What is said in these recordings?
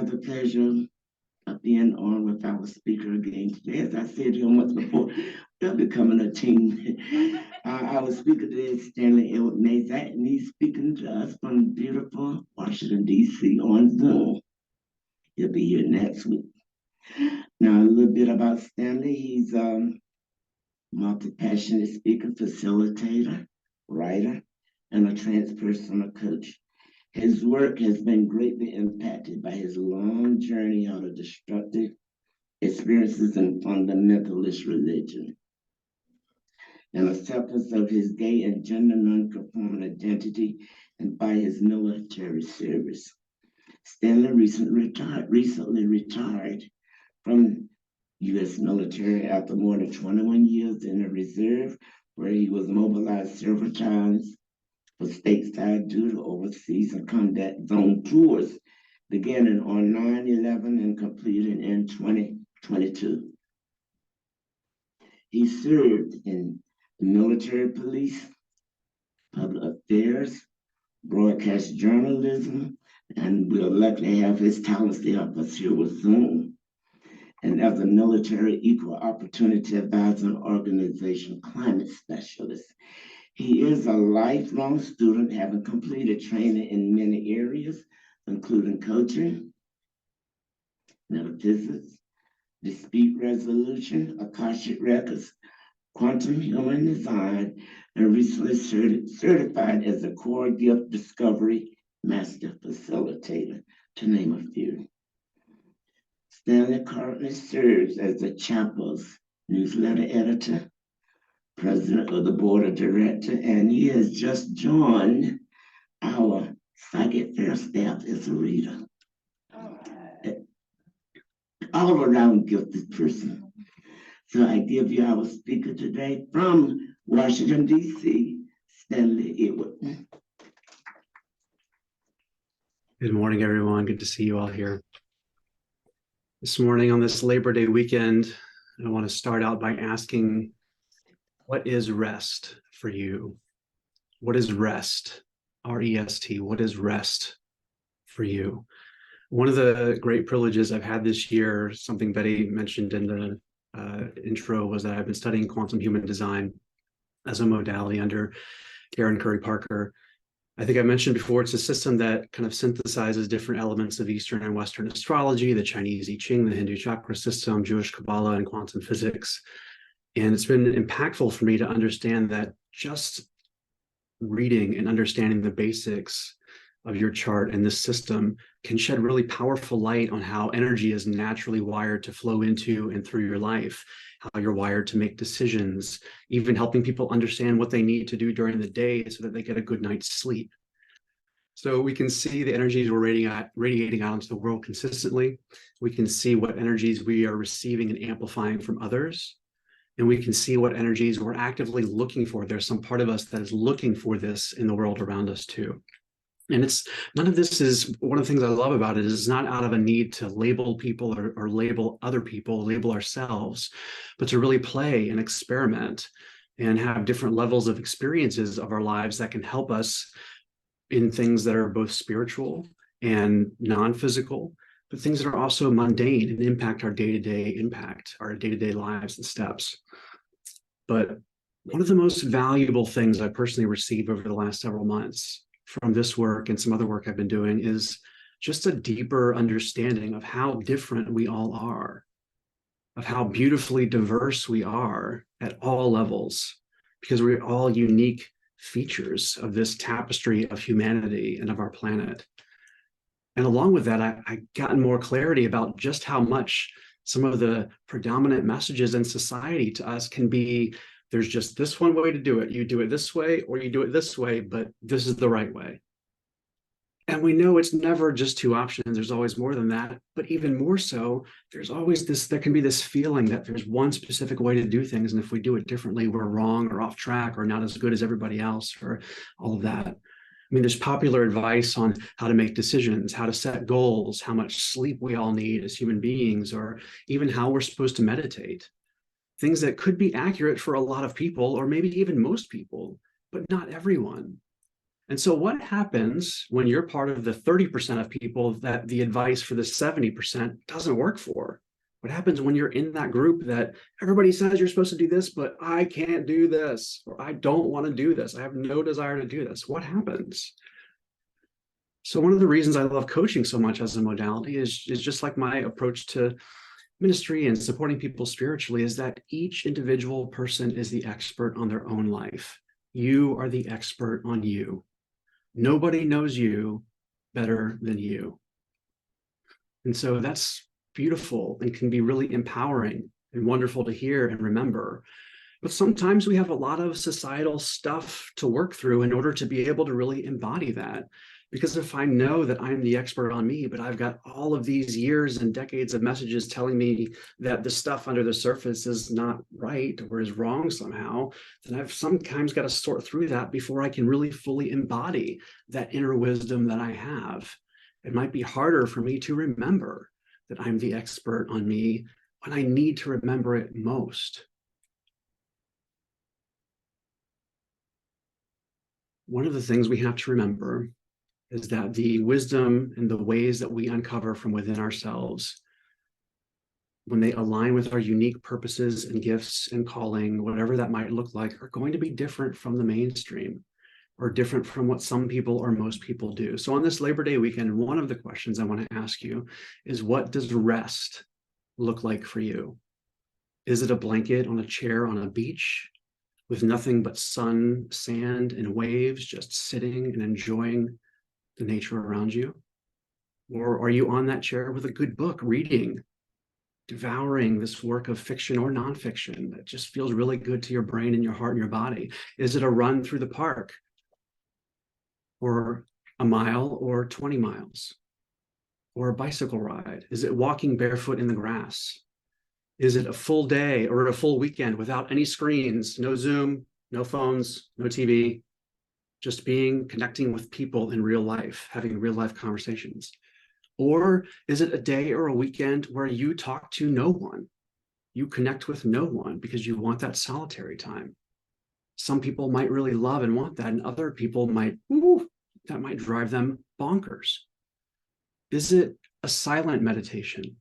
have the pleasure of being on with our speaker again today. As I said to him once before, we're becoming a team. Our speaker today is Stanley Edward Maszczak, and he's speaking to us from beautiful Washington, D.C. on Zoom. He'll be here next week. Now, a little bit about Stanley. He's a multi-passionate speaker, facilitator, writer, and a transpersonal coach. His work has been greatly impacted by his long journey out of destructive experiences in fundamentalist religion and acceptance of his gay and gender nonconforming identity, and by his military service. Stanley recently retired from U.S. military after more than 21 years in the reserve, where he was mobilized several times for stateside duty overseas and combat zone tours, beginning on 9/11 and completed in 2022. He served in the military police, public affairs, broadcast journalism, and we're lucky to have his talents to help us here with Zoom. And as a military equal opportunity advisor and organization climate specialist. He is a lifelong student, having completed training in many areas, including coaching, metaphysics, dispute resolution, Akashic records, quantum human design, and recently certified as a core gift discovery master facilitator, to name a few. Stanley currently serves as the chapel's newsletter editor, president of the board of directors, and he has just joined our psychic fair staff as a reader. All around gifted person. So I give you our speaker today from Washington, D.C., Stanley Edward. Good morning, everyone. Good to see you all here. This morning on this Labor Day weekend, I want to start out by asking, what is rest for you? What is rest? R-E-S-T. What is rest for you? One of the great privileges I've had this year, something Betty mentioned in the intro, was that I've been studying quantum human design as a modality under Karen Curry Parker. I think I mentioned before, it's a system that kind of synthesizes different elements of Eastern and Western astrology, the Chinese I Ching, the Hindu chakra system, Jewish Kabbalah, and quantum physics. And it's been impactful for me to understand that just reading and understanding the basics of your chart and this system can shed really powerful light on how energy is naturally wired to flow into and through your life, how you're wired to make decisions, even helping people understand what they need to do during the day so that they get a good night's sleep. So we can see the energies we're radiating out into the world consistently. We can see what energies we are receiving and amplifying from others. And we can see what energies we're actively looking for. There's some part of us that is looking for this in the world around us too. And none of this is, one of the things I love about it is it's not out of a need to label people or label other people, label ourselves, but to really play and experiment and have different levels of experiences of our lives that can help us in things that are both spiritual and non-physical, but things that are also mundane and impact our day-to-day lives and steps. But one of the most valuable things I personally received over the last several months from this work and some other work I've been doing is just a deeper understanding of how different we all are, of how beautifully diverse we are at all levels, because we're all unique features of this tapestry of humanity and of our planet. And along with that, I gotten more clarity about just how much some of the predominant messages in society to us can be, there's just this one way to do it. You do it this way or you do it this way, but this is the right way. And we know it's never just two options. There's always more than that. But even more so, there's always there can be this feeling that there's one specific way to do things. And if we do it differently, we're wrong or off track or not as good as everybody else or all of that. I mean, there's popular advice on how to make decisions, how to set goals, how much sleep we all need as human beings, or even how we're supposed to meditate. Things that could be accurate for a lot of people, or maybe even most people, but not everyone. And so what happens when you're part of the 30% of people that the advice for the 70% doesn't work for? What happens when you're in that group that everybody says you're supposed to do this, but I can't do this, or I don't want to do this, I have no desire to do this? What happens? So one of the reasons I love coaching so much as a modality is just like my approach to ministry and supporting people spiritually, is that each individual person is the expert on their own life. You are the expert on you. Nobody knows you better than you. And so that's beautiful and can be really empowering and wonderful to hear and remember. But sometimes we have a lot of societal stuff to work through in order to be able to really embody that. Because if I know that I'm the expert on me, but I've got all of these years and decades of messages telling me that the stuff under the surface is not right or is wrong somehow, then I've sometimes got to sort through that before I can really fully embody that inner wisdom that I have. It might be harder for me to remember that I'm the expert on me when I need to remember it most. One of the things we have to remember is that the wisdom and the ways that we uncover from within ourselves, when they align with our unique purposes and gifts and calling, whatever that might look like, are going to be different from the mainstream or different from what some people or most people do. So on this Labor Day weekend, one of the questions I want to ask you is, what does rest look like for you? Is it a blanket on a chair on a beach with nothing but sun, sand, and waves, just sitting and enjoying the nature around you? Or are you on that chair with a good book, reading, devouring this work of fiction or nonfiction that just feels really good to your brain and your heart and your body? Is it a run through the park, or a mile or 20 miles, or a bicycle ride? Is it walking barefoot in the grass? Is it a full day or a full weekend without any screens, no Zoom, no phones, no TV, just connecting with people in real life, having real life conversations? Or is it a day or a weekend where you talk to no one? You connect with no one because you want that solitary time. Some people might really love and want that, and other people that might drive them bonkers. Is it a silent meditation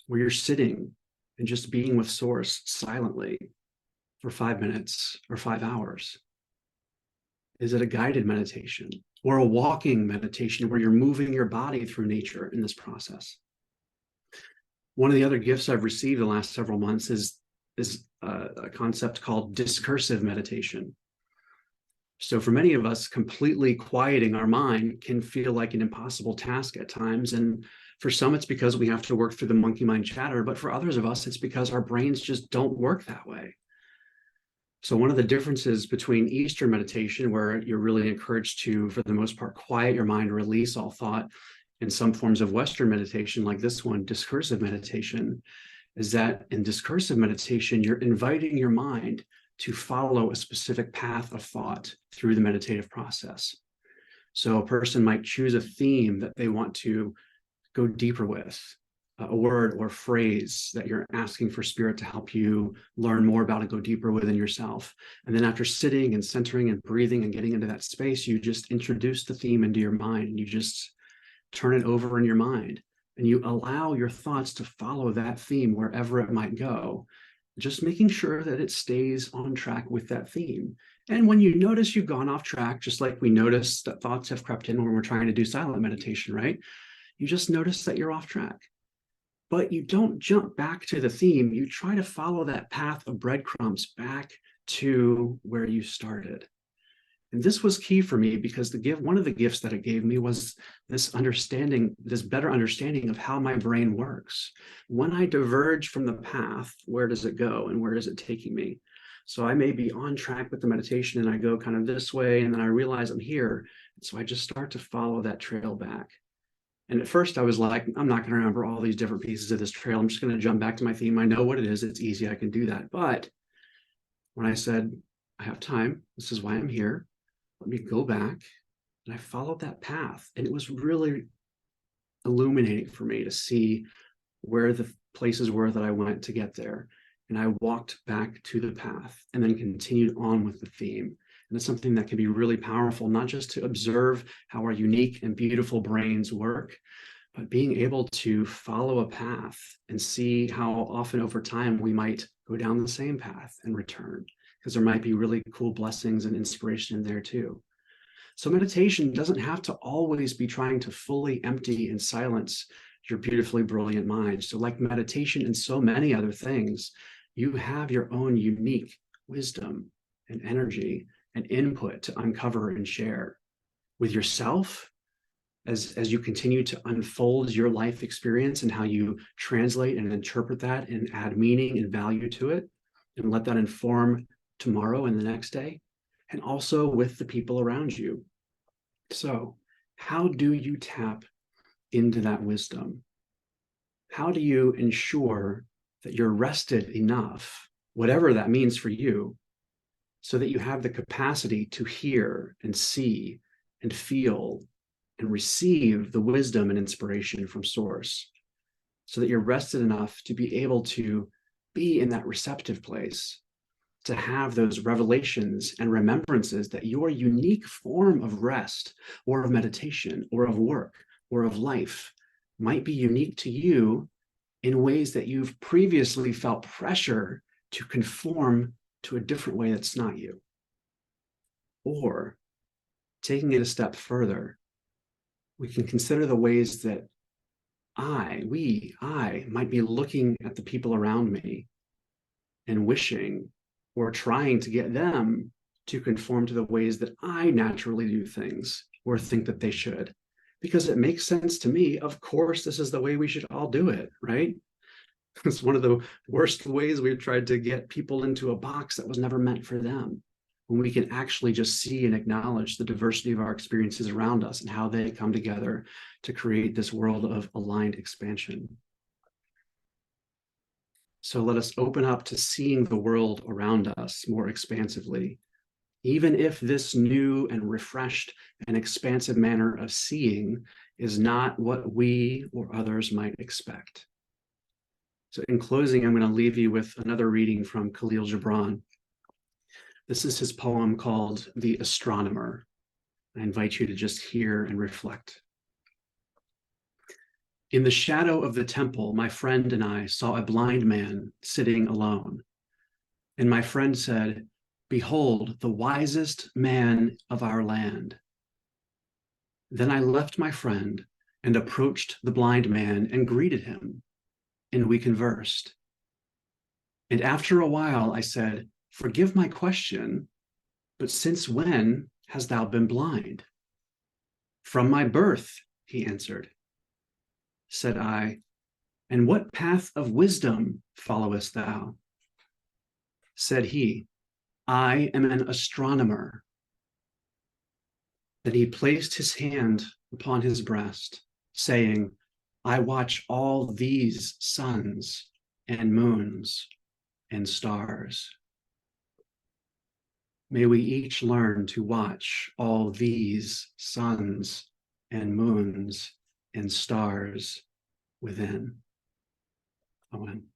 where you're sitting and just being with Source silently for 5 minutes or 5 hours? Is it a guided meditation or a walking meditation where you're moving your body through nature in this process? One of the other gifts I've received the last several months is a concept called discursive meditation. So for many of us, completely quieting our mind can feel like an impossible task at times. And for some, it's because we have to work through the monkey mind chatter. But for others of us, it's because our brains just don't work that way. So one of the differences between Eastern meditation, where you're really encouraged to, for the most part, quiet your mind, release all thought, and some forms of Western meditation, like this one, discursive meditation, is that in discursive meditation, you're inviting your mind to follow a specific path of thought through the meditative process. So a person might choose a theme that they want to go deeper with, a word or phrase that you're asking for spirit to help you learn more about and go deeper within yourself. And then after sitting and centering and breathing and getting into that space, you just introduce the theme into your mind, and you just turn it over in your mind, and you allow your thoughts to follow that theme wherever it might go, just making sure that it stays on track with that theme. And when you notice you've gone off track, just like we notice that thoughts have crept in when we're trying to do silent meditation, right? You just notice that you're off track. But you don't jump back to the theme. You try to follow that path of breadcrumbs back to where you started. And this was key for me because one of the gifts that it gave me was this understanding, this better understanding of how my brain works. When I diverge from the path, where does it go and where is it taking me? So I may be on track with the meditation and I go kind of this way, and then I realize I'm here. So I just start to follow that trail back. And at first I was like, I'm not going to remember all these different pieces of this trail. I'm just going to jump back to my theme. I know what it is. It's easy. I can do that. But when I said, I have time, this is why I'm here, let me go back, and I followed that path. And it was really illuminating for me to see where the places were that I went to get there. And I walked back to the path and then continued on with the theme. And it's something that can be really powerful, not just to observe how our unique and beautiful brains work, but being able to follow a path and see how often over time we might go down the same path and return, because there might be really cool blessings and inspiration in there too. So meditation doesn't have to always be trying to fully empty and silence your beautifully brilliant mind. So like meditation and so many other things, you have your own unique wisdom and energy and input to uncover and share with yourself as you continue to unfold your life experience and how you translate and interpret that and add meaning and value to it, and let that inform tomorrow and the next day, and also with the people around you. So how do you tap into that wisdom? How do you ensure that you're rested enough, whatever that means for you, so that you have the capacity to hear and see and feel and receive the wisdom and inspiration from source, so that you're rested enough to be able to be in that receptive place, to have those revelations and remembrances that your unique form of rest or of meditation or of work or of life might be unique to you in ways that you've previously felt pressure to conform to a different way that's not you. Or taking it a step further, we can consider the ways that I might be looking at the people around me and wishing or trying to get them to conform to the ways that I naturally do things or think that they should, because it makes sense to me. Of course, this is the way we should all do it, right? It's one of the worst ways we've tried to get people into a box that was never meant for them, when we can actually just see and acknowledge the diversity of our experiences around us and how they come together to create this world of aligned expansion. So let us open up to seeing the world around us more expansively, even if this new and refreshed and expansive manner of seeing is not what we or others might expect. So in closing, I'm going to leave you with another reading from Khalil Gibran. This is his poem called The Astronomer. I invite you to just hear and reflect. In the shadow of the temple, my friend and I saw a blind man sitting alone. And my friend said, "Behold, the wisest man of our land." Then I left my friend and approached the blind man and greeted him, and we conversed. And after a while, I said, "Forgive my question, but since when hast thou been blind?" "From my birth," he answered. Said I, "And what path of wisdom followest thou?" Said he, "I am an astronomer." Then he placed his hand upon his breast, saying, "I watch all these suns and moons and stars." May we each learn to watch all these suns and moons and stars within. Amen.